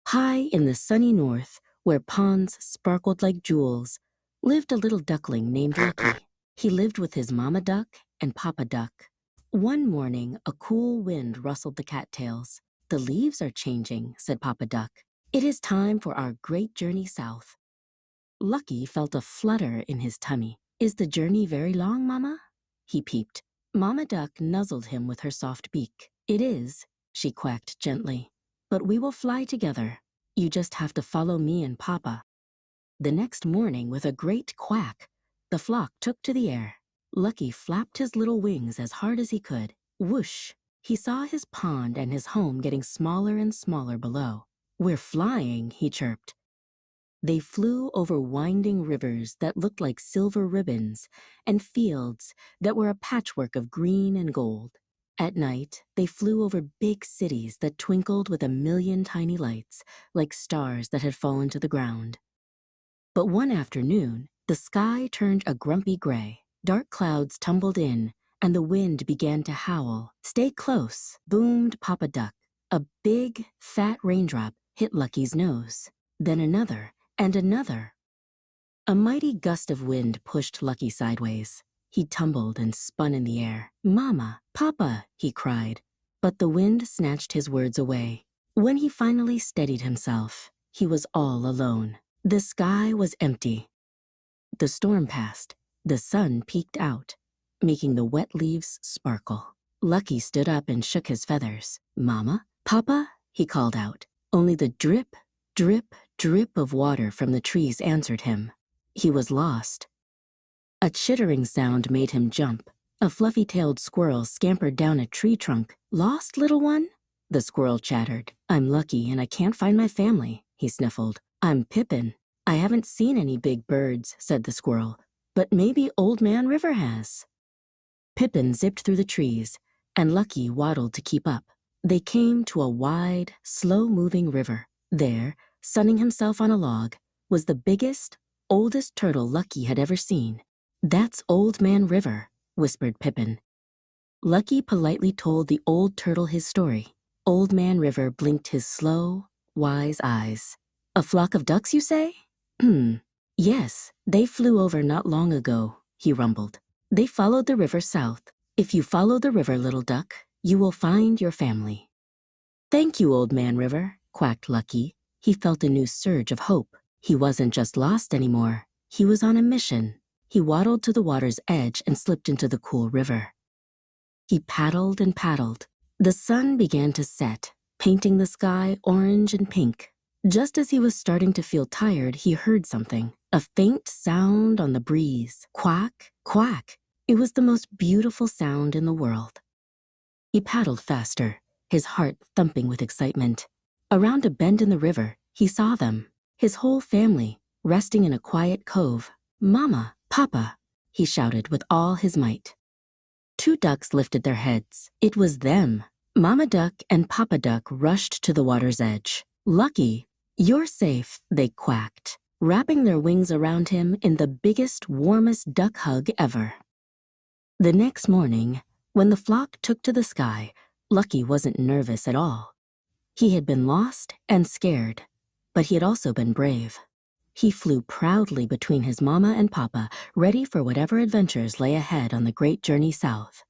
High in the sunny north, where ponds sparkled like jewels, lived a little duckling named Lucky. He lived with his Mama Duck and Papa Duck. One morning, a cool wind rustled the cattails. "The leaves are changing," said Papa Duck. "It is time for our great journey south." Lucky felt a flutter in his tummy. "Is the journey very long, Mama?" he peeped. Mama Duck nuzzled him with her soft beak. "It is," she quacked gently. "But we will fly together. You just have to follow me and Papa." The next morning, with a great quack, the flock took to the air. Lucky flapped his little wings as hard as he could. Whoosh! He saw his pond and his home getting smaller and smaller below. "We're flying," he chirped. They flew over winding rivers that looked like silver ribbons and fields that were a patchwork of green and gold. At night, they flew over big cities that twinkled with a million tiny lights, like stars that had fallen to the ground. But one afternoon, the sky turned a grumpy gray. Dark clouds tumbled in, and the wind began to howl. "Stay close," boomed Papa Duck. A big, fat raindrop hit Lucky's nose. Then another, and another. A mighty gust of wind pushed Lucky sideways. He tumbled and spun in the air. "Mama, Papa," he cried. But the wind snatched his words away. When he finally steadied himself, he was all alone. The sky was empty. The storm passed. The sun peeked out, making the wet leaves sparkle. Lucky stood up and shook his feathers. "Mama, Papa," he called out. Only the drip, drip, drip of water from the trees answered him. He was lost. A chittering sound made him jump. A fluffy-tailed squirrel scampered down a tree trunk. "Lost, little one?" The squirrel chattered. "I'm Lucky and I can't find my family," he sniffled. "I'm Pippin. I haven't seen any big birds," said the squirrel. "But maybe Old Man River has." Pippin zipped through the trees, and Lucky waddled to keep up. They came to a wide, slow-moving river. There, sunning himself on a log, was the biggest, oldest turtle Lucky had ever seen. "That's Old Man River," whispered Pippin. Lucky politely told the old turtle his story. Old Man River blinked his slow, wise eyes. "A flock of ducks, you say?" "Yes, they flew over not long ago," he rumbled. "They followed the river south. If you follow the river, little duck, you will find your family." "Thank you, Old Man River," quacked Lucky. He felt a new surge of hope. He wasn't just lost anymore. He was on a mission. He waddled to the water's edge and slipped into the cool river. He paddled and paddled. The sun began to set, painting the sky orange and pink. Just as he was starting to feel tired, he heard something. A faint sound on the breeze. Quack, quack. It was the most beautiful sound in the world. He paddled faster, his heart thumping with excitement. Around a bend in the river, he saw them, his whole family, resting in a quiet cove. "Mama, Papa," he shouted with all his might. Two ducks lifted their heads. It was them. Mama Duck and Papa Duck rushed to the water's edge. "Lucky, you're safe," they quacked, wrapping their wings around him in the biggest, warmest duck hug ever. The next morning, when the flock took to the sky, Lucky wasn't nervous at all. He had been lost and scared, but he had also been brave. He flew proudly between his mama and papa, ready for whatever adventures lay ahead on the great journey south.